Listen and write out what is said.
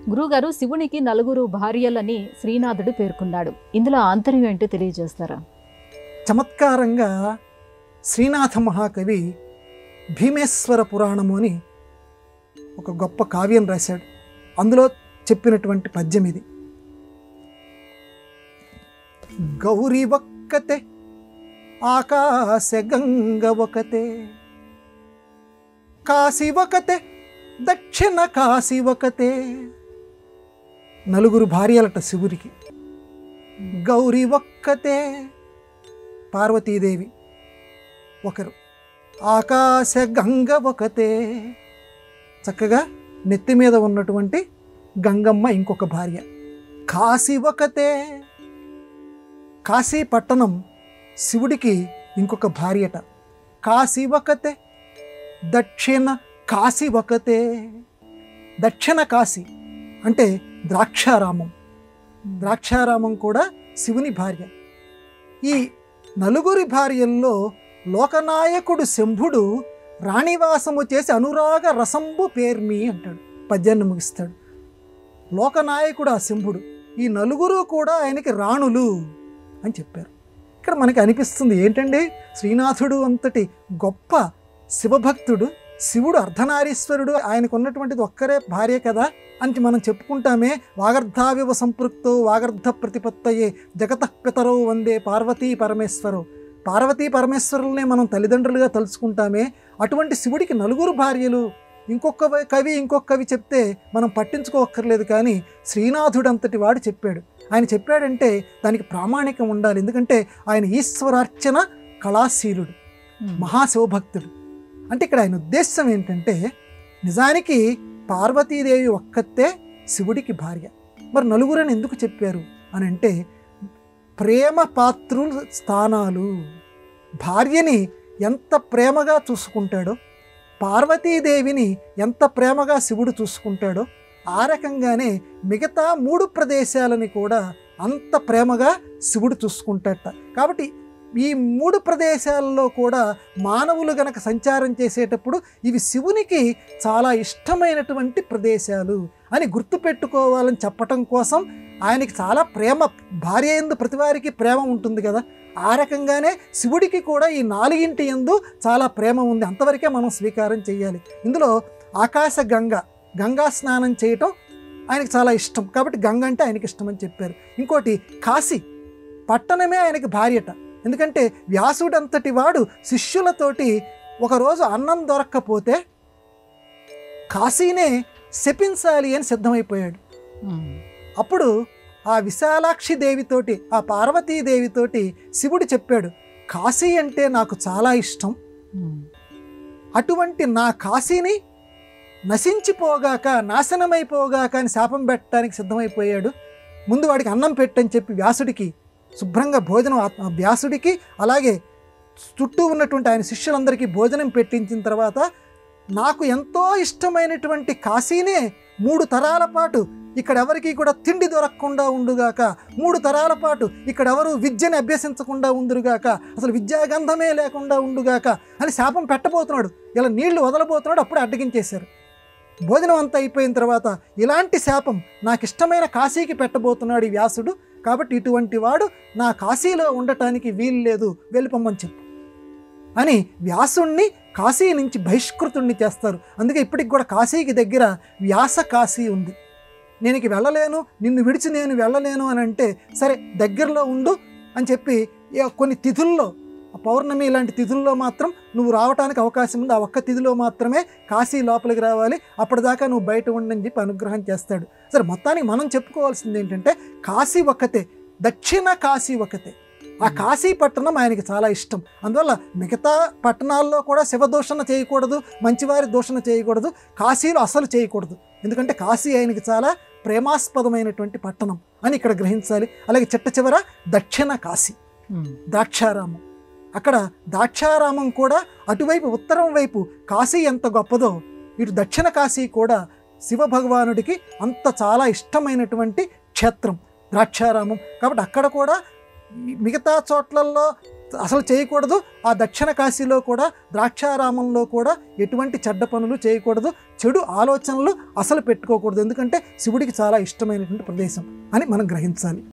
గురుగారు, శివునికి నలుగురు భార్యలని శ్రీనాథుడు పేర్కొన్నాడు. ఇందులో ఆంతర్యం ఏంటో తెలియజేస్తారా? చమత్కారంగా శ్రీనాథ మహాకవి భీమేశ్వర పురాణము అని ఒక గొప్ప కావ్యం రాశాడు. అందులో చెప్పినటువంటి పద్యం ఇది. గౌరీ ఒక్కతే, ఆకాశ గంగ ఒకతే, కాశీ ఒకతే, దక్షిణ కాశీ ఒకతే. నలుగురు భార్యలట శివుడికి. గౌరీ ఒక్కతే పార్వతీదేవి ఒకరు, ఆకాశ గంగ ఒకతే చక్కగా నెత్తి మీద ఉన్నటువంటి గంగమ్మ ఇంకొక భార్య. కాశీ ఒకతే, కాశీ పట్టణం శివుడికి ఇంకొక భార్యట. కాశీ ఒకతే, దక్షిణ కాశీ ఒకతే. దక్షిణ కాశీ అంటే ద్రాక్షారామం. ద్రాక్షారామం కూడా శివుని భార్య. ఈ నలుగురి భార్యల్లో లోకనాయకుడు శంభుడు రాణివాసము చేసి అనురాగ రసంబు పేర్మి అంటాడు, పద్యాన్ని ముగిస్తాడు. లోకనాయకుడు ఆ శంభుడు, ఈ నలుగురు కూడా ఆయనకి రాణులు అని చెప్పారు. ఇక్కడ మనకి అనిపిస్తుంది ఏంటండి, శ్రీనాథుడు అంతటి గొప్ప శివభక్తుడు, శివుడు అర్ధనారీశ్వరుడు, ఆయనకు ఉన్నటువంటిది ఒక్కరే భార్య కదా అని మనం చెప్పుకుంటామే. వాగర్ధావివ సంపృక్తో వాగర్ధ ప్రతిపత్తయే జగతః పితరౌ వందే పార్వతీ పరమేశ్వరౌ. పార్వతీ పరమేశ్వరులనే మనం తల్లిదండ్రులుగా తలుచుకుంటామే. అటువంటి శివుడికి నలుగురు భార్యలు. ఇంకొక కవి చెప్తే మనం పట్టించుకోక్కర్లేదు, కానీ శ్రీనాథుడు అంతటి వాడు చెప్పాడు. ఆయన చెప్పాడంటే దానికి ప్రామాణికం ఉండాలి. ఎందుకంటే ఆయన ఈశ్వరార్చన కళాశీలుడు, మహాశివభక్తుడు. అంటే ఇక్కడ ఆయన ఉద్దేశం ఏంటంటే, నిజానికి పార్వతీదేవి ఒక్కతే శివుడికి భార్య. మరి నలుగురని ఎందుకు చెప్పారు అని అంటే, ప్రేమ పాత్రుల స్థానాలు. భార్యని ఎంత ప్రేమగా చూసుకుంటాడో, పార్వతీదేవిని ఎంత ప్రేమగా శివుడు చూసుకుంటాడో, ఆ రకంగానే మిగతా 3 ప్రదేశాలని కూడా అంత ప్రేమగా శివుడు చూసుకుంటాడట. కాబట్టి ఈ 3 ప్రదేశాల్లో కూడా మానవులు గనక సంచారం చేసేటప్పుడు ఇవి శివునికి చాలా ఇష్టమైనటువంటి ప్రదేశాలు అని గుర్తుపెట్టుకోవాలని చెప్పటం కోసం ఆయనకి చాలా ప్రేమ, భార్య యందు ప్రతివారికి ప్రేమ ఉంటుంది కదా, ఆ రకంగానే శివుడికి కూడా ఈ 4 యందు చాలా ప్రేమ ఉంది. అంతవరకే మనం స్వీకారం చేయాలి. ఇందులో ఆకాశ గంగా స్నానం చేయటం ఆయనకి చాలా ఇష్టం, కాబట్టి గంగ అంటే ఆయనకి ఇష్టం అని చెప్పారు. ఇంకోటి కాశీ పట్టణమే ఆయనకి భార్యట. ఎందుకంటే వ్యాసుడు అంతటి వాడు శిష్యులతోటి ఒకరోజు అన్నం దొరక్కపోతే కాశీనే శపించాలి అని సిద్ధమైపోయాడు. అప్పుడు ఆ విశాలాక్షి దేవితోటి, ఆ పార్వతీదేవితోటి శివుడు చెప్పాడు, కాశీ అంటే నాకు చాలా ఇష్టం, అటువంటి నా కాశీని నశించిపోగాక, నాశనమైపోగాక అని శాపం పెట్టడానికి సిద్ధమైపోయాడు. ముందు వాడికి అన్నం పెట్టని చెప్పి వ్యాసుడికి శుభ్రంగా భోజనం, వ్యాసుడికి అలాగే చుట్టూ ఉన్నటువంటి ఆయన శిష్యులందరికీ భోజనం పెట్టించిన తర్వాత, నాకు ఎంతో ఇష్టమైనటువంటి కాశీనే 3 తరాల పాటు ఇక్కడెవరికి కూడా తిండి దొరకకుండా ఉండుగాక, 3 తరాల పాటు ఇక్కడెవరు విద్యని అభ్యసించకుండా ఉండురుగాక, అసలు విద్యాగంధమే లేకుండా ఉండుగాక అని శాపం పెట్టబోతున్నాడు. ఇలా నీళ్లు వదలబోతున్నాడు, అప్పుడు అడ్డగించేశారు. భోజనం అంతా అయిపోయిన తర్వాత, ఇలాంటి శాపం నాకు ఇష్టమైన కాశీకి పెట్టబోతున్నాడు ఈ వ్యాసుడు, కాబట్టి ఇటువంటి వాడు నా కాశీలో ఉండటానికి వీలు లేదు, వెళ్ళిపోమ్మని చెప్పు అని వ్యాసుణ్ణి కాశీ నుంచి బహిష్కృతుణ్ణి చేస్తారు. అందుకే ఇప్పటికి కూడా కాశీకి దగ్గర వ్యాస కాశీ ఉంది. నేను ఇక వెళ్ళలేను, నిన్ను విడిచి నేను వెళ్ళలేను అని అంటే, సరే దగ్గరలో ఉండు అని చెప్పి కొన్ని తిథుల్లో, పౌర్ణమి ఇలాంటి తిథుల్లో మాత్రం నువ్వు రావడానికి అవకాశం ఉంది, ఆ ఒక్క తిథిలో మాత్రమే కాశీ లోపలికి రావాలి, అప్పటిదాకా నువ్వు బయట ఉండని చెప్పి అనుగ్రహం చేస్తాడు. సరే, మొత్తానికి మనం చెప్పుకోవాల్సింది ఏంటంటే, కాశీ ఒక్కతే, దక్షిణ కాశీ ఒకతే. ఆ కాశీ పట్టణం ఆయనకి చాలా ఇష్టం. అందువల్ల మిగతా పట్టణాల్లో కూడా శివదూషణ చేయకూడదు, మంచివారి దూషణ చేయకూడదు, కాశీలో అసలు చేయకూడదు. ఎందుకంటే కాశీ ఆయనకి చాలా ప్రేమాస్పదమైనటువంటి పట్టణం అని ఇక్కడ గ్రహించాలి. అలాగే చిట్ట చివర దక్షిణ కాశీ, ద్రాక్షారామం. అక్కడ ద్రాక్షారామం కూడా అటువైపు ఉత్తరం వైపు కాశీ ఎంత గొప్పదో, ఇటు దక్షిణ కాశీ కూడా శివభగవానుడికి అంత చాలా ఇష్టమైనటువంటి క్షేత్రం ద్రాక్షారామం. కాబట్టి అక్కడ కూడా మిగతా చోట్లల్లో అసలు చేయకూడదు. ఆ దక్షిణ కాశీలో కూడా ద్రాక్షారామంలో కూడా ఎటువంటి చెడ్డ పనులు చేయకూడదు, చెడు ఆలోచనలు అసలు పెట్టుకోకూడదు. ఎందుకంటే శివుడికి చాలా ఇష్టమైనటువంటి ప్రదేశం అని మనం గ్రహించాలి.